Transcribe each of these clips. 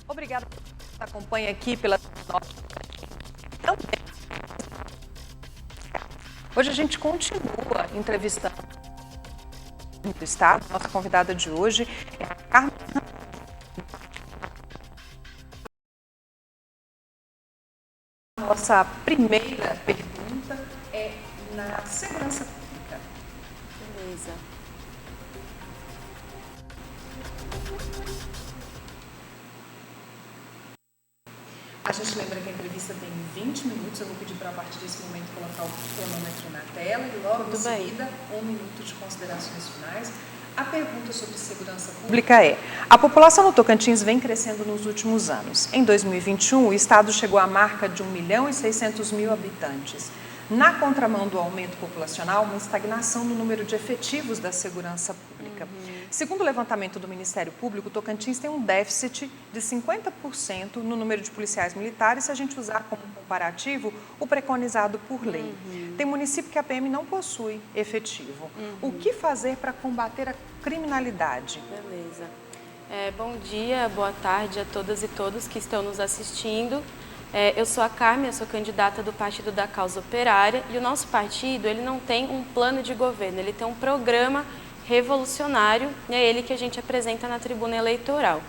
Obrigada por nos acompanhar aqui pela também. Hoje a gente continua entrevistando do Estado. Nossa convidada de hoje é a Carmen. Nossa primeira pergunta é na segurança pública. Beleza. A gente lembra que a entrevista tem 20 minutos, eu vou pedir para a partir desse momento colocar o cronômetro na tela e logo em seguida 1 minuto de considerações finais. A pergunta sobre segurança pública é: a população do Tocantins vem crescendo nos últimos anos. Em 2021, o estado chegou à marca de 1.600.000 habitantes. Na contramão do aumento populacional, uma estagnação no número de efetivos da segurança pública. Segundo o levantamento do Ministério Público, o Tocantins tem um déficit de 50% no número de policiais militares, se a gente usar como comparativo o preconizado por lei. Tem município que a PM não possui efetivo. O que fazer para combater a criminalidade? Beleza. Bom dia, boa tarde a todas e todos que estão nos assistindo. Eu sou a Carmen, eu sou candidata do Partido da Causa Operária e o nosso partido ele não tem um plano de governo, ele tem um programa revolucionário e é ele que a gente apresenta na tribuna eleitoral.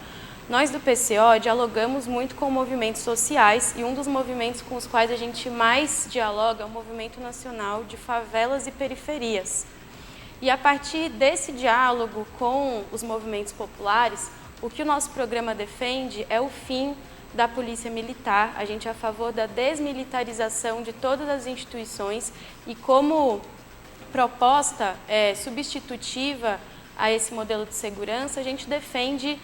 Nós do PCO dialogamos muito com movimentos sociais e um dos movimentos com os quais a gente mais dialoga é o Movimento Nacional de Favelas e Periferias. E a partir desse diálogo com os movimentos populares, o que o nosso programa defende é o fim da polícia militar. A gente é a favor da desmilitarização de todas as instituições e como proposta substitutiva a esse modelo de segurança, a gente defende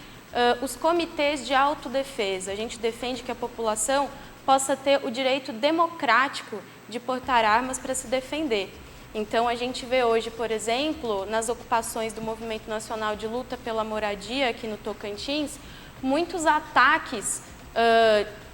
os comitês de autodefesa, a gente defende que a população possa ter o direito democrático de portar armas para se defender. Então, a gente vê hoje, por exemplo, nas ocupações do Movimento Nacional de Luta pela Moradia aqui no Tocantins, muitos ataques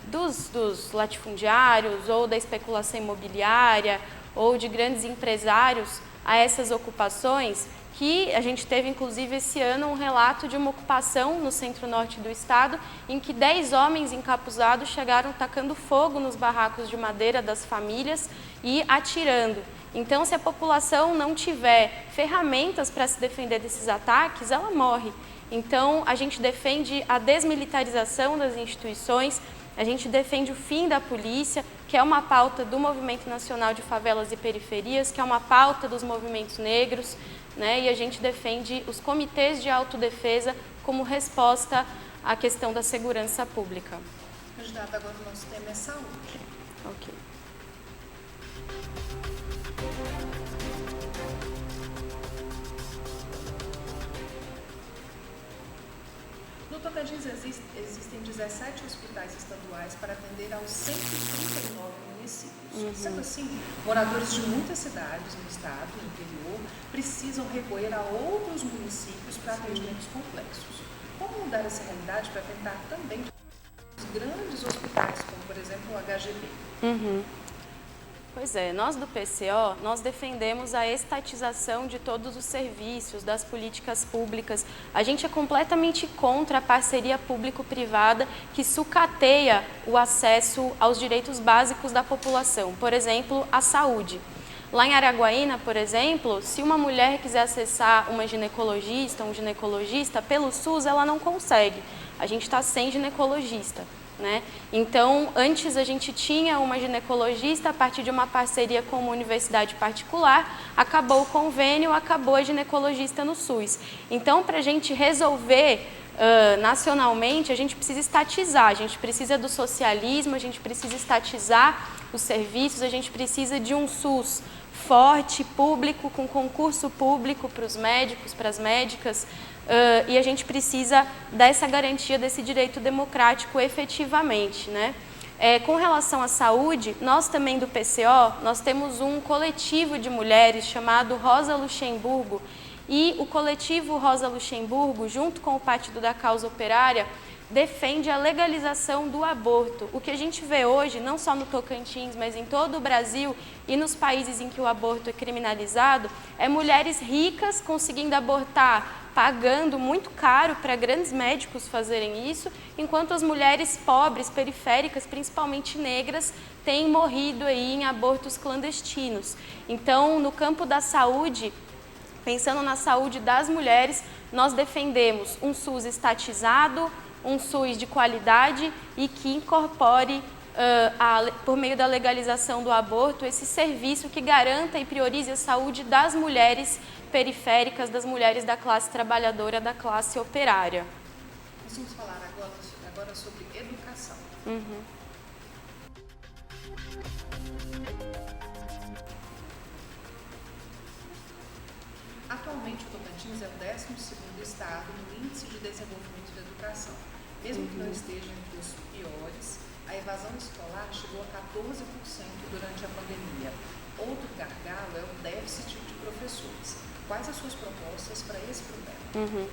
dos latifundiários ou da especulação imobiliária ou de grandes empresários a essas ocupações, que a gente teve inclusive esse ano um relato de uma ocupação no centro-norte do estado em que 10 homens encapuzados chegaram tacando fogo nos barracos de madeira das famílias e atirando. Então, se a população não tiver ferramentas para se defender desses ataques, ela morre. Então, a gente defende a desmilitarização das instituições, a gente defende o fim da polícia, que é uma pauta do Movimento Nacional de Favelas e Periferias, que é uma pauta dos movimentos negros, né? E a gente defende os comitês de autodefesa como resposta à questão da segurança pública. Candidata, agora o nosso tema é saúde. Ok. No Tocantins existem 17 hospitais estaduais para atender aos 139 municípios. Sendo assim, moradores de muitas cidades no estado e no interior precisam recorrer a outros municípios para atendimentos complexos. Como mudar essa realidade para tentar também os grandes hospitais, como por exemplo o HGB? Pois é, nós do PCO, nós defendemos a estatização de todos os serviços, das políticas públicas. A gente é completamente contra a parceria público-privada que sucateia o acesso aos direitos básicos da população, por exemplo, a saúde. Lá em Araguaína, por exemplo, se uma mulher quiser acessar uma ginecologista, um ginecologista, pelo SUS ela não consegue. A gente está sem ginecologista. Né? Então, antes a gente tinha uma ginecologista a partir de uma parceria com uma universidade particular, acabou o convênio, acabou a ginecologista no SUS. Então, para a gente resolver nacionalmente, a gente precisa estatizar, a gente precisa do socialismo, a gente precisa estatizar os serviços, a gente precisa de um SUS forte, público, com concurso público para os médicos, para as médicas, e a gente precisa dessa garantia desse direito democrático efetivamente, né? Com relação à saúde, nós também do PCO, nós temos um coletivo de mulheres chamado Rosa Luxemburgo, e o coletivo Rosa Luxemburgo, junto com o Partido da Causa Operária, defende a legalização do aborto. O que a gente vê hoje, não só no Tocantins, mas em todo o Brasil e nos países em que o aborto é criminalizado, é mulheres ricas conseguindo abortar, pagando muito caro para grandes médicos fazerem isso, enquanto as mulheres pobres, periféricas, principalmente negras, têm morrido aí em abortos clandestinos. Então, no campo da saúde, pensando na saúde das mulheres, nós defendemos um SUS estatizado, um SUS de qualidade e que incorpore, por meio da legalização do aborto, esse serviço que garanta e priorize a saúde das mulheres periféricas, das mulheres da classe trabalhadora, da classe operária. Nós vamos falar agora sobre educação. Atualmente, o Tocantins é o 12º estado no Índice de Desenvolvimento da Educação. Mesmo que não esteja entre os piores, a evasão escolar chegou a 14% durante a pandemia. Outro gargalo é o déficit de professores. Quais as suas propostas para esse problema?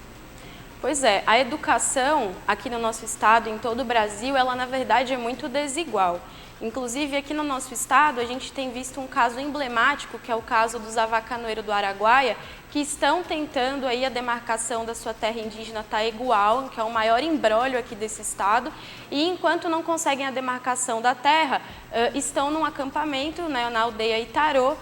Pois é, a educação aqui no nosso estado, em todo o Brasil, ela na verdade é muito desigual. Inclusive aqui no nosso estado a gente tem visto um caso emblemático, que é o caso dos Avacanoeiros do Araguaia, que estão tentando aí a demarcação da sua terra indígena Taegual, que é o maior imbróglio aqui desse estado, e enquanto não conseguem a demarcação da terra, estão num acampamento, né, na aldeia Itarô,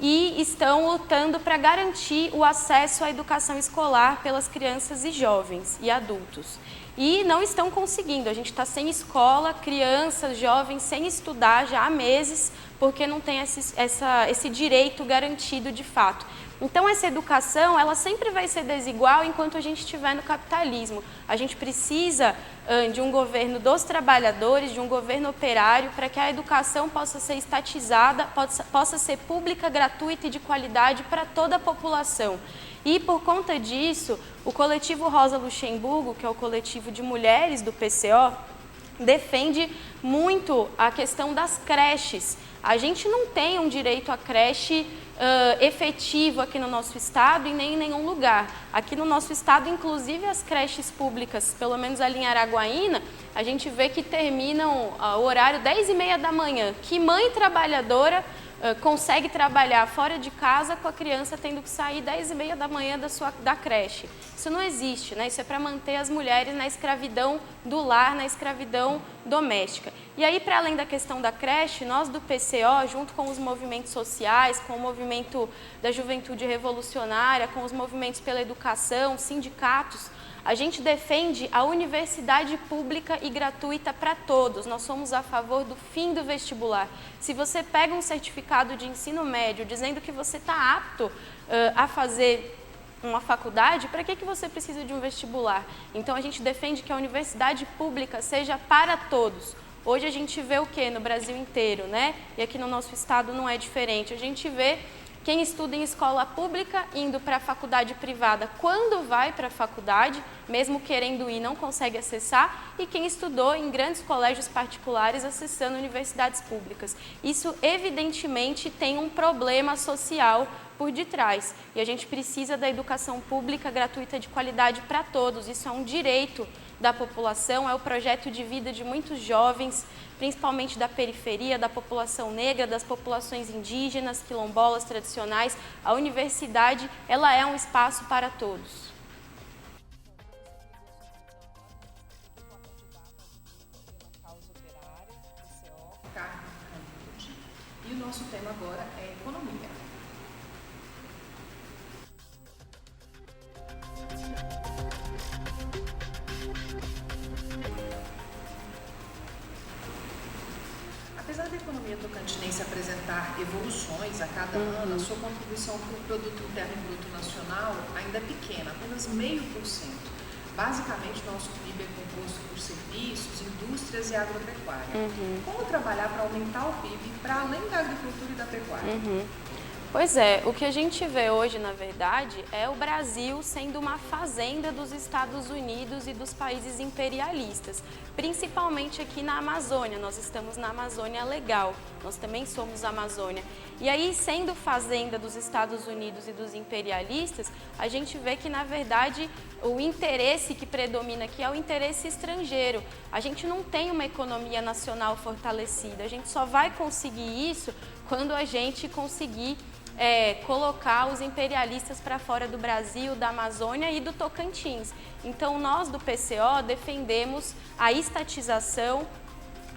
e estão lutando para garantir o acesso à educação escolar pelas crianças e jovens e adultos. E não estão conseguindo, a gente está sem escola, crianças, jovens sem estudar já há meses, porque não tem esse direito garantido de fato. Então essa educação, ela sempre vai ser desigual enquanto a gente estiver no capitalismo. A gente precisa de um governo dos trabalhadores, de um governo operário, para que a educação possa ser estatizada, possa ser pública, gratuita e de qualidade para toda a população. E por conta disso, o coletivo Rosa Luxemburgo, que é o coletivo de mulheres do PCO, defende muito a questão das creches. A gente não tem um direito à creche efetivo aqui no nosso estado e nem em nenhum lugar. Aqui no nosso estado, inclusive as creches públicas, pelo menos ali em Araguaína, a gente vê que terminam o horário 10h30 da manhã. Que mãe trabalhadora consegue trabalhar fora de casa com a criança tendo que sair 10h30 da manhã da creche? Isso não existe, né? Isso é para manter as mulheres na escravidão do lar, na escravidão doméstica. E aí, para além da questão da creche, nós do PCO, junto com os movimentos sociais, com o movimento da juventude revolucionária, com os movimentos pela educação, sindicatos, a gente defende a universidade pública e gratuita para todos. Nós somos a favor do fim do vestibular. Se você pega um certificado de ensino médio dizendo que você está apto a fazer uma faculdade, para que você precisa de um vestibular? Então a gente defende que a universidade pública seja para todos. Hoje a gente vê o quê no Brasil inteiro, né? E aqui no nosso estado não é diferente. A gente vê quem estuda em escola pública indo para a faculdade privada, quando vai para a faculdade, mesmo querendo ir, não consegue acessar, e quem estudou em grandes colégios particulares acessando universidades públicas. Isso, evidentemente, tem um problema social por detrás. E a gente precisa da educação pública gratuita de qualidade para todos. Isso é um direito da população, é o projeto de vida de muitos jovens, principalmente da periferia, da população negra, das populações indígenas, quilombolas, tradicionais. A universidade, ela é um espaço para todos. E o nosso tema agora é economia. Apesar da economia tocantinense apresentar evoluções a cada ano, a sua contribuição para o Produto Interno Bruto Nacional ainda é pequena, apenas 0,5%. Basicamente, nosso PIB é composto por serviços, indústrias e agropecuária. Como trabalhar para aumentar o PIB para além da agricultura e da pecuária? Pois é, o que a gente vê hoje, na verdade, é o Brasil sendo uma fazenda dos Estados Unidos e dos países imperialistas, principalmente aqui na Amazônia. Nós estamos na Amazônia Legal, nós também somos Amazônia. E aí, sendo fazenda dos Estados Unidos e dos imperialistas, a gente vê que, na verdade, o interesse que predomina aqui é o interesse estrangeiro. A gente não tem uma economia nacional fortalecida, a gente só vai conseguir isso quando a gente conseguir colocar os imperialistas para fora do Brasil, da Amazônia e do Tocantins. Então, nós do PCO defendemos a estatização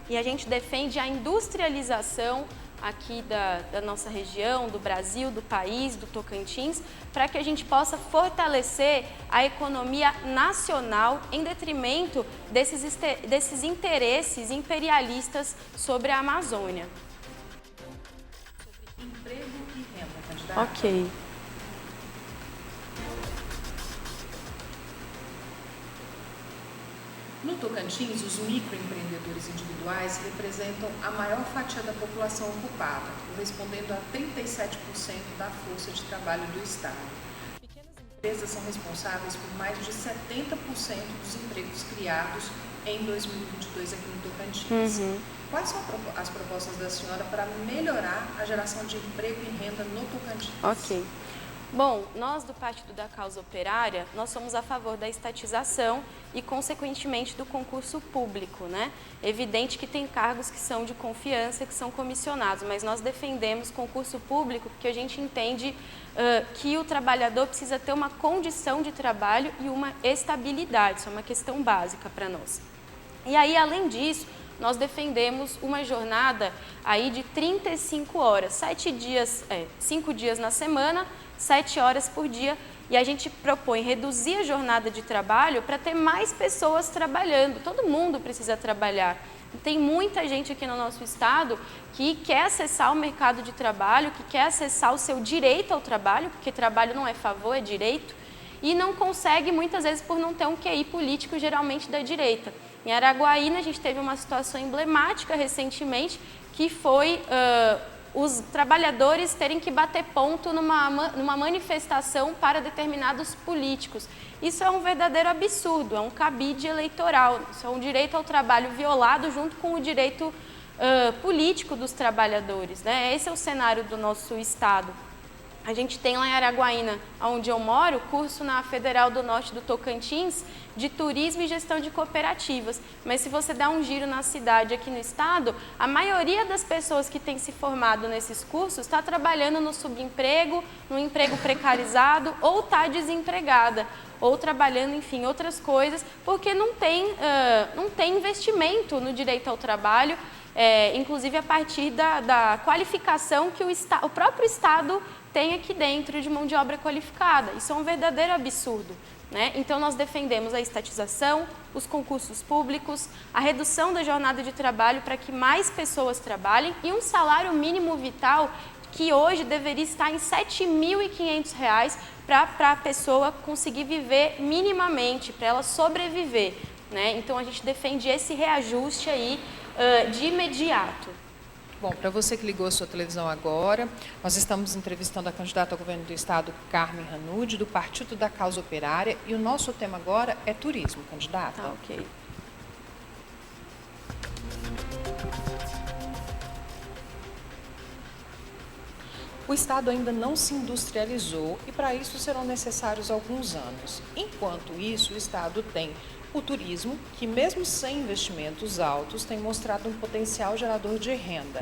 e a gente defende a industrialização aqui da nossa região, do Brasil, do país, do Tocantins, para que a gente possa fortalecer a economia nacional em detrimento desses interesses imperialistas sobre a Amazônia. Emprego e renda, candidata. Ok. No Tocantins, os microempreendedores individuais representam a maior fatia da população ocupada, correspondendo a 37% da força de trabalho do Estado. Pequenas empresas são responsáveis por mais de 70% dos empregos criados em 2022 aqui no Tocantins. Quais são as propostas da senhora para melhorar a geração de emprego e renda no Tocantins? Ok. Bom, nós do Partido da Causa Operária, nós somos a favor da estatização e, consequentemente, do concurso público, né? Evidente que tem cargos que são de confiança, que são comissionados, mas nós defendemos concurso público porque a gente entende que o trabalhador precisa ter uma condição de trabalho e uma estabilidade, isso é uma questão básica para nós. E aí, além disso, nós defendemos uma jornada aí de 35 horas, 5 dias na semana, 7 horas por dia, e a gente propõe reduzir a jornada de trabalho para ter mais pessoas trabalhando. Todo mundo precisa trabalhar. Tem muita gente aqui no nosso estado que quer acessar o mercado de trabalho, que quer acessar o seu direito ao trabalho, porque trabalho não é favor, é direito, e não consegue muitas vezes por não ter um QI político geralmente da direita. Em Araguaína a gente teve uma situação emblemática recentemente, que foi os trabalhadores terem que bater ponto numa manifestação para determinados políticos. Isso é um verdadeiro absurdo, é um cabide eleitoral, isso é um direito ao trabalho violado junto com o direito político dos trabalhadores, né? Esse é o cenário do nosso estado. A gente tem lá em Araguaína, onde eu moro, curso na Federal do Norte do Tocantins de Turismo e Gestão de Cooperativas. Mas se você der um giro na cidade aqui no estado, a maioria das pessoas que tem se formado nesses cursos está trabalhando no subemprego, no emprego precarizado ou está desempregada, ou trabalhando, enfim, outras coisas, porque não tem investimento no direito ao trabalho, inclusive a partir da qualificação que o próprio Estado tem aqui dentro de mão de obra qualificada. Isso é um verdadeiro absurdo, né? Então, nós defendemos a estatização, os concursos públicos, a redução da jornada de trabalho para que mais pessoas trabalhem e um salário mínimo vital que hoje deveria estar em R$ 7.500 para a pessoa conseguir viver minimamente, para ela sobreviver, né? Então, a gente defende esse reajuste aí de imediato. Bom, para você que ligou a sua televisão agora, nós estamos entrevistando a candidata ao governo do estado, Carmen Ranucci, do Partido da Causa Operária, e o nosso tema agora é turismo, candidata. Tá, ok. O estado ainda não se industrializou e para isso serão necessários alguns anos. Enquanto isso, o estado tem o turismo, que mesmo sem investimentos altos, tem mostrado um potencial gerador de renda.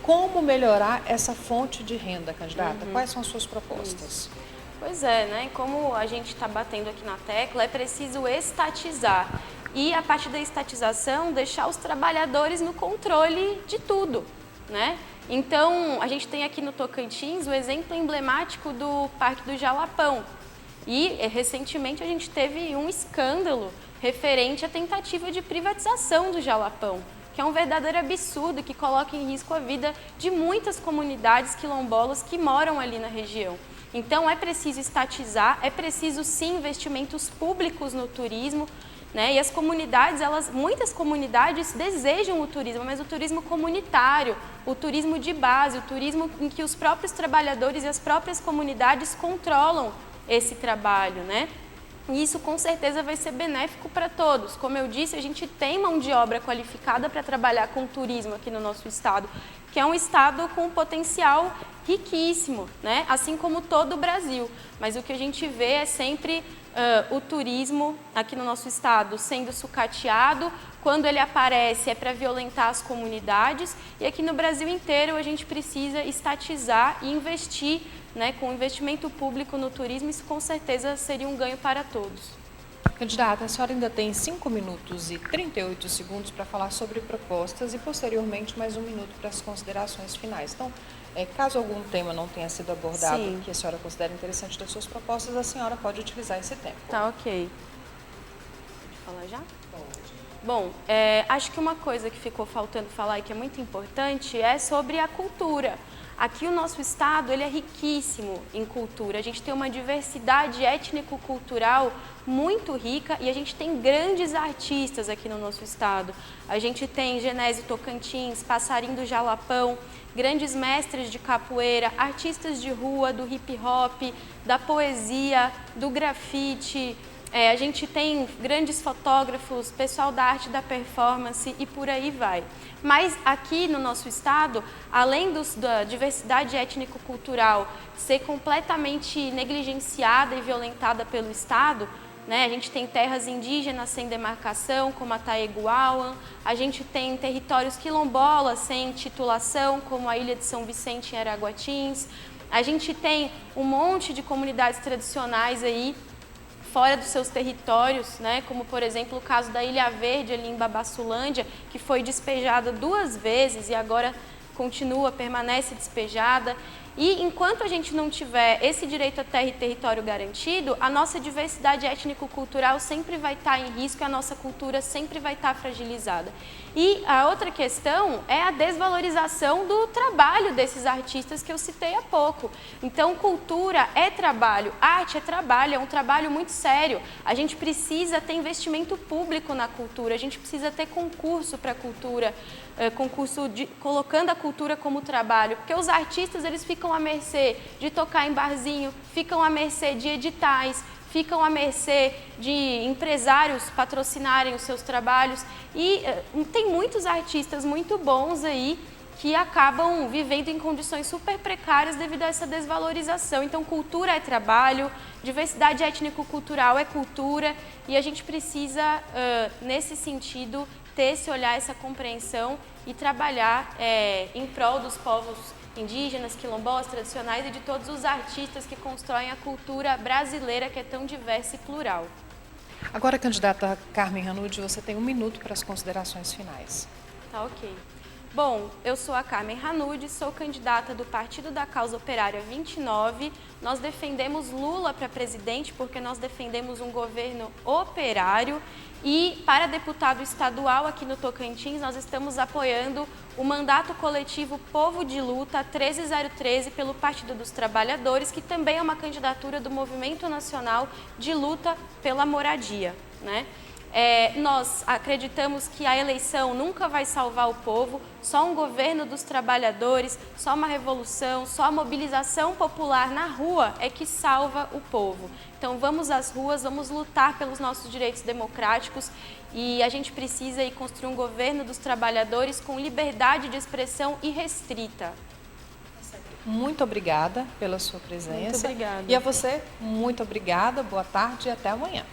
Como melhorar essa fonte de renda, candidata? Quais são as suas propostas? Isso. Pois é, né? Como a gente está batendo aqui na tecla, é preciso estatizar. E a partir da estatização, deixar os trabalhadores no controle de tudo, né? Então, a gente tem aqui no Tocantins o exemplo emblemático do Parque do Jalapão. E, recentemente, a gente teve um escândalo referente à tentativa de privatização do Jalapão, que é um verdadeiro absurdo que coloca em risco a vida de muitas comunidades quilombolas que moram ali na região. Então, é preciso estatizar, é preciso, sim, investimentos públicos no turismo, né? E as comunidades, muitas comunidades desejam o turismo, mas o turismo comunitário, o turismo de base, o turismo em que os próprios trabalhadores e as próprias comunidades controlam esse trabalho, né? E isso com certeza vai ser benéfico para todos. Como eu disse, a gente tem mão de obra qualificada para trabalhar com turismo aqui no nosso estado, que é um estado com um potencial riquíssimo, né? Assim como todo o Brasil. Mas o que a gente vê é sempre o turismo aqui no nosso estado sendo sucateado. Quando ele aparece é para violentar as comunidades. E aqui no Brasil inteiro a gente precisa estatizar e investir, né, com investimento público no turismo. Isso com certeza seria um ganho para todos. Candidata, a senhora ainda tem 5 minutos e 38 segundos para falar sobre propostas e, posteriormente, mais 1 minuto para as considerações finais. Então, caso algum tema não tenha sido abordado, Sim, que a senhora considere interessante das suas propostas, a senhora pode utilizar esse tempo. Tá, ok. Pode falar já? Bom, acho que uma coisa que ficou faltando falar e que é muito importante é sobre a cultura. Aqui o nosso estado ele é riquíssimo em cultura, a gente tem uma diversidade étnico-cultural muito rica e a gente tem grandes artistas aqui no nosso estado. A gente tem Genésio Tocantins, Passarinho do Jalapão, grandes mestres de capoeira, artistas de rua, do hip hop, da poesia, do grafite. A gente tem grandes fotógrafos, pessoal da arte da performance e por aí vai. Mas aqui no nosso estado, além da diversidade étnico-cultural ser completamente negligenciada e violentada pelo estado, né, a gente tem terras indígenas sem demarcação, como a Taeguauan, a gente tem territórios quilombolas sem titulação, como a Ilha de São Vicente em Araguatins, a gente tem um monte de comunidades tradicionais aí, fora dos seus territórios, né? Como, por exemplo, o caso da Ilha Verde, ali em Babassulândia, que foi despejada 2 vezes e agora permanece despejada. E enquanto a gente não tiver esse direito a terra e território garantido, a nossa diversidade étnico-cultural sempre vai estar em risco e a nossa cultura sempre vai estar fragilizada. E a outra questão é a desvalorização do trabalho desses artistas que eu citei há pouco. Então, cultura é trabalho, arte é trabalho, é um trabalho muito sério. A gente precisa ter investimento público na cultura, a gente precisa ter concurso para a cultura, colocando a cultura como trabalho, porque os artistas eles ficam à mercê de tocar em barzinho, ficam à mercê de editais, ficam à mercê de empresários patrocinarem os seus trabalhos e tem muitos artistas muito bons aí que acabam vivendo em condições super precárias devido a essa desvalorização. Então, cultura é trabalho, diversidade étnico-cultural é cultura e a gente precisa, nesse sentido, ter esse olhar, essa compreensão e trabalhar em prol dos povos indígenas, quilombolas, tradicionais e de todos os artistas que constroem a cultura brasileira que é tão diversa e plural. Agora, candidata Carmen Ranucci, você tem 1 minuto para as considerações finais. Tá, ok. Bom, eu sou a Carmen Ranucci, sou candidata do Partido da Causa Operária 29. Nós defendemos Lula para presidente porque nós defendemos um governo operário e para deputado estadual aqui no Tocantins nós estamos apoiando o mandato coletivo Povo de Luta 13013 pelo Partido dos Trabalhadores, que também é uma candidatura do Movimento Nacional de Luta pela Moradia, né? Nós acreditamos que a eleição nunca vai salvar o povo, só um governo dos trabalhadores, só uma revolução, só a mobilização popular na rua é que salva o povo. Então vamos às ruas, vamos lutar pelos nossos direitos democráticos e a gente precisa aí construir um governo dos trabalhadores com liberdade de expressão irrestrita. Muito obrigada pela sua presença. Muito obrigada. E a você, muito obrigada, boa tarde e até amanhã.